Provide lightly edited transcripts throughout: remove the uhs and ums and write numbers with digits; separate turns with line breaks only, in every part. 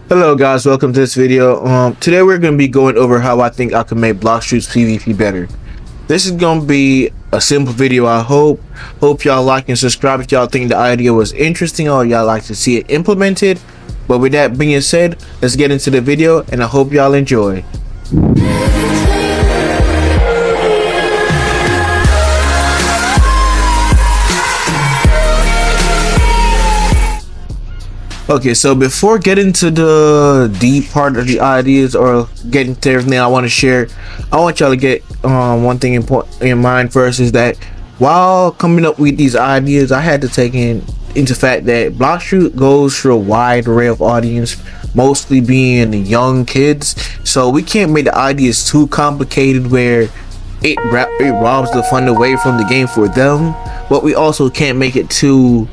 Hello guys, welcome to this video. Today we're going to be going over how I think I can make BLOX FRUIT's PvP better. This is going to be a simple video. I hope y'all like and subscribe if y'all think the idea was interesting or y'all like to see it implemented. But with that being said, let's get into the video and I hope y'all enjoy. Okay, so before getting to the deep part of the ideas or getting to everything I want to share, I want y'all to get one thing important in mind first, is that while coming up with these ideas, I had to take into fact that BLOX FRUIT goes for a wide array of audience, mostly being young kids. So we can't make the ideas too complicated where it robs the fun away from the game for them, but we also can't make it too,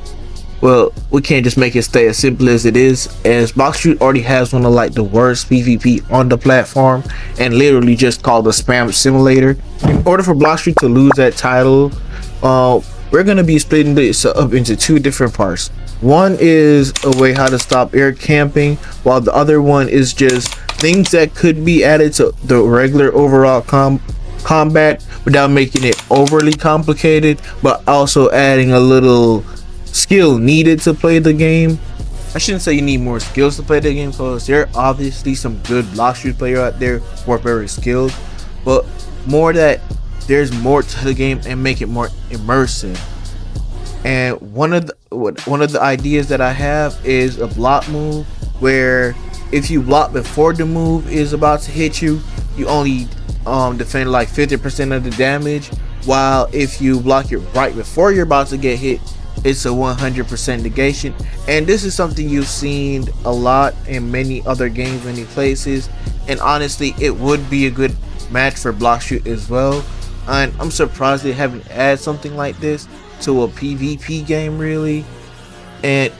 well, we can't just make it stay as simple as it is, as BLOX FRUIT already has one of like the worst PvP on the platform and literally just called the spam simulator. In order for BLOX FRUIT to lose that title, we're going to be splitting this up into two different parts. One is a way how to stop air camping, while the other one is just things that could be added to the regular overall combat without making it overly complicated, but also adding a little skill needed to play the game. I shouldn't say you need more skills to play the game, because there are obviously some good BLOX FRUIT players out there who are very skilled, but more that there's more to the game and make it more immersive. And one of the ideas that I have is a block move where if you block before the move is about to hit you, you only defend like 50% of the damage, while if you block it right before you're about to get hit, it's a 100% negation. And this is something you've seen a lot in many other games, many places, and honestly it would be a good match for BLOX FRUIT as well. And I'm surprised they haven't added something like this to a PvP game really. And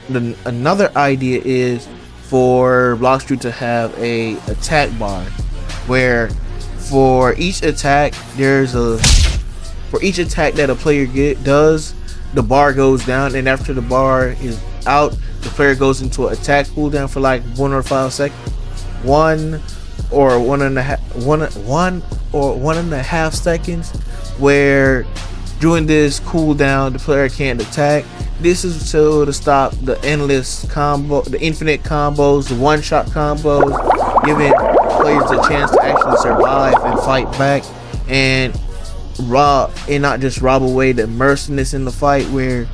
another idea is for BLOX FRUIT to have a attack bar where for each attack that a player does, the bar goes down, and after the bar is out, the player goes into an attack cooldown for like 1 or 5 seconds, 1 or 1.5 seconds, where during this cooldown the player can't attack. This is to stop the endless combo, the infinite combos, the one-shot combos, giving players a chance to actually survive and fight back and not just rob away the immersiveness in the fight, where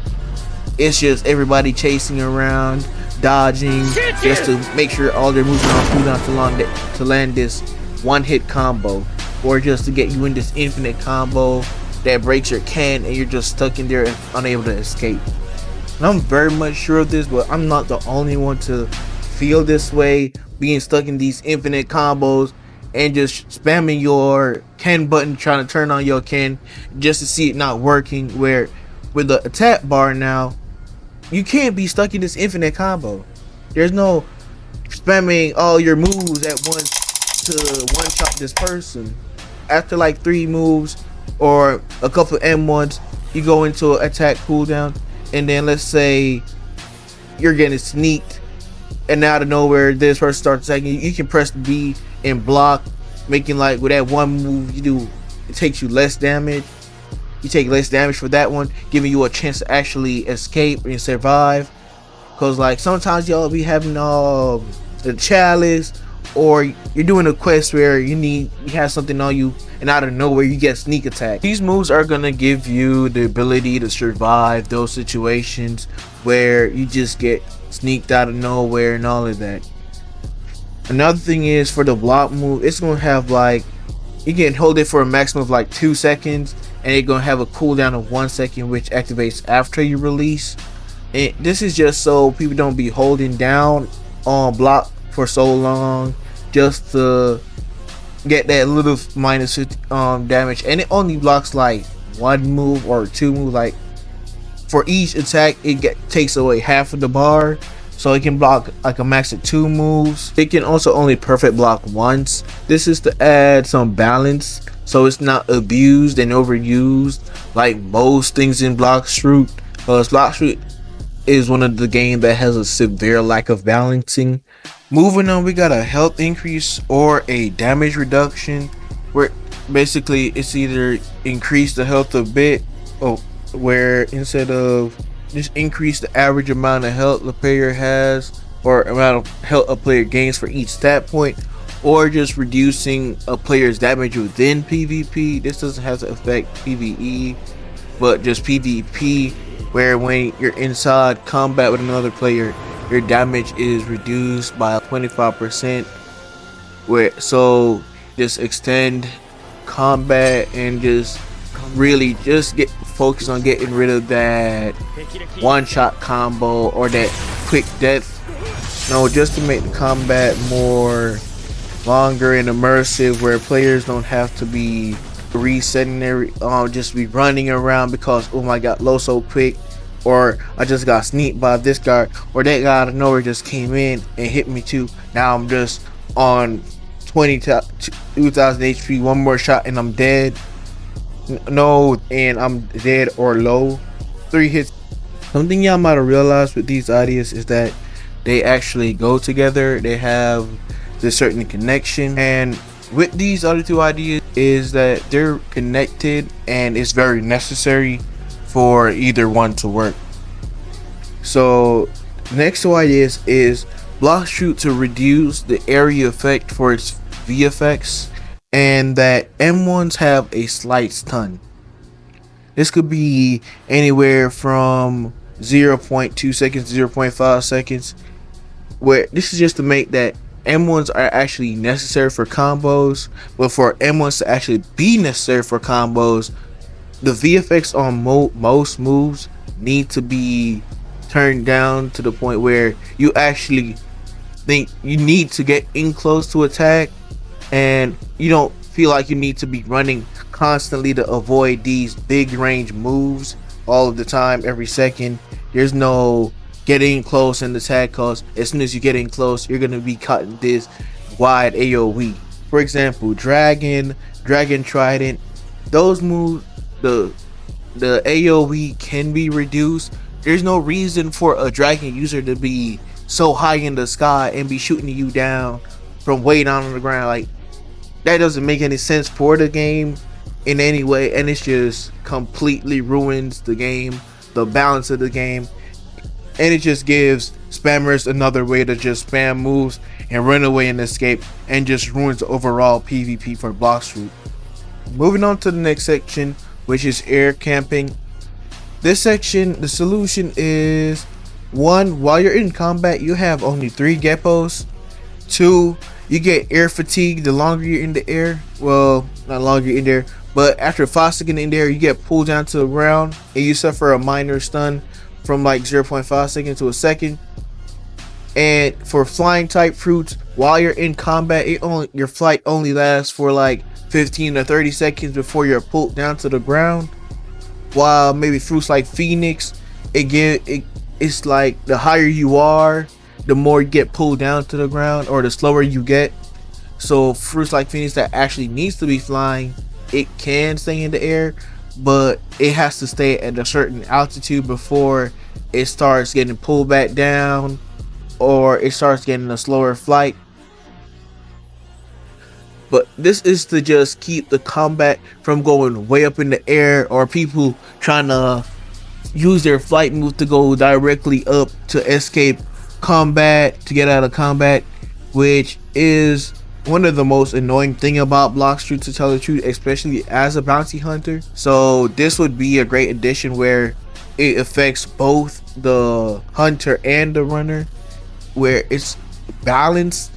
it's just everybody chasing around, dodging, just to make sure all their moves are on cooldown to land this one-hit combo, or just to get you in this infinite combo that breaks your can and you're just stuck in there and unable to escape. And I'm very much sure of this, but I'm not the only one to feel this way, being stuck in these infinite combos and just spamming your can button, trying to turn on your can just to see it not working. Where with the attack bar now, you can't be stuck in this infinite combo. There's no spamming all your moves at once to one shot this person. After like 3 moves or a couple of M1s, you go into an attack cooldown, and then let's say you're getting sneaked, and out of nowhere this person starts attacking you. You can press B and block, making like with that one move you do, it takes you less damage. You take less damage for that one, giving you a chance to actually escape and survive. Cause like sometimes y'all be having the chalice, or you're doing a quest where you have something on you, and out of nowhere you get sneak attack. These moves are gonna give you the ability to survive those situations where you just get sneaked out of nowhere and all of that. Another thing is for the block move, it's gonna have like, you can hold it for a maximum of like 2 seconds, and it's gonna have a cooldown of 1 second, which activates after you release. And this is just so people don't be holding down on block for so long just to get that little minus 50 damage. And it only blocks like 1 move or 2 moves. Like for each attack it takes away half of the bar, so it can block like a max of 2 moves. It can also only perfect block once. This is to add some balance so it's not abused and overused like most things in BLOX FRUIT, because BLOX FRUIT is one of the games that has a severe lack of balancing. Moving on, we got a health increase or a damage reduction, where basically it's either increase the health a bit, or where instead of just increase the average amount of health the player has or amount of health a player gains for each stat point, or just reducing a player's damage within PvP. This doesn't have to affect PvE, but just PvP, where when you're inside combat with another player, your damage is reduced by 25%. Where so just extend combat and just really just get focused on getting rid of that one shot combo or that quick death. No, just to make the combat more longer and immersive, where players don't have to be resetting their just be running around because, oh my god, low so quick, or I just got sneaked by this guy, or that guy out of nowhere just came in and hit me too. Now I'm just on 20,000 HP, one more shot and I'm dead. No, and I'm dead or low. 3 hits. Something y'all might have realized with these ideas is that they actually go together. They have this certain connection, and with these other two ideas is that they're connected and it's very necessary for either one to work. So the next two ideas is BLOX FRUIT to reduce the area effect for its VFX, and that M1s have a slight stun. This could be anywhere from 0.2 seconds to 0.5 seconds, where this is just to make that M1s are actually necessary for combos, but for M1s to actually be necessary for combos, the VFX on most moves need to be turned down to the point where you actually think you need to get in close to attack, and you don't feel like you need to be running constantly to avoid these big range moves all of the time, every second. There's no getting close and attack, cause as soon as you get in close, you're gonna be caught in this wide AoE. For example, Dragon Trident, those moves, the AoE can be reduced. There's no reason for a Dragon user to be so high in the sky and be shooting you down from way down on the ground. Like, that doesn't make any sense for the game in any way, and it just completely ruins the game, the balance of the game, and it just gives spammers another way to just spam moves and run away and escape, and just ruins the overall PvP for BLOX FRUIT. Moving on to the next section, which is air camping. This section, the solution is: 1, while you're in combat, you have only 3 geppos. 2, you get air fatigue the longer you're in the air. Well, not longer you're in there, but after 5 seconds in there, you get pulled down to the ground and you suffer a minor stun from like 0.5 seconds to a second. And for flying type fruits, while you're in combat, your flight only lasts for like 15 to 30 seconds before you're pulled down to the ground. While maybe fruits like Phoenix, it's like the higher you are, the more you get pulled down to the ground, or the slower you get. So fruits like Phoenix that actually needs to be flying, it can stay in the air, but it has to stay at a certain altitude before it starts getting pulled back down, or it starts getting a slower flight. But this is to just keep the combat from going way up in the air, or people trying to use their flight move to go directly up to escape combat, to get out of combat, which is one of the most annoying thing about BLOX FRUIT, to tell the truth, especially as a bounty hunter. So this would be a great addition where it affects both the hunter and the runner, where it's balanced,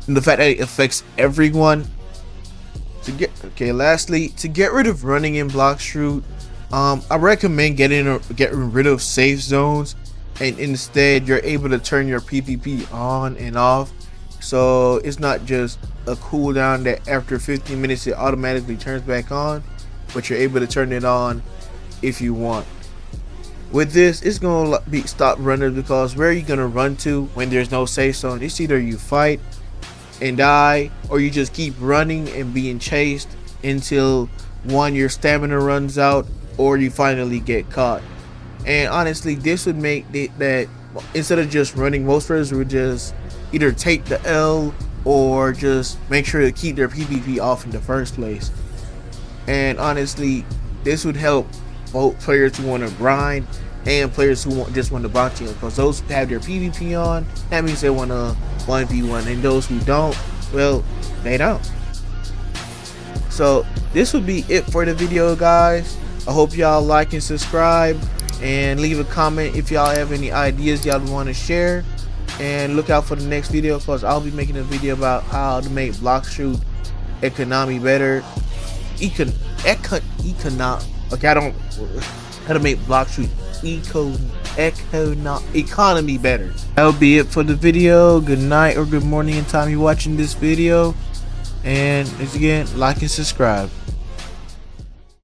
and the fact that it affects everyone. Lastly, to get rid of running in BLOX FRUIT, I recommend getting rid of safe zones, and instead you're able to turn your PvP on and off. So it's not just a cooldown that after 15 minutes it automatically turns back on, but you're able to turn it on if you want. With this, it's gonna be stop runners, because where are you gonna run to when there's no safe zone? It's either you fight and die, or you just keep running and being chased until, 1, your stamina runs out, or you finally get caught. And honestly, this would make that instead of just running, most players would just either take the L or just make sure to keep their PvP off in the first place. And honestly, this would help both players who want to grind and players who just want to bounty on, because those who have their PvP on, that means they want to 1v1, and those who don't, well, they don't. So this would be it for the video, guys. I hope y'all like and subscribe, and leave a comment if y'all have any ideas y'all want to share. And look out for the next video, because I'll be making a video about how to make BLOX FRUIT economy better. Okay, I don't how to make BLOX FRUIT economy better. That'll be it for the video. Good night or good morning in time you're watching this video. And once again, like and subscribe.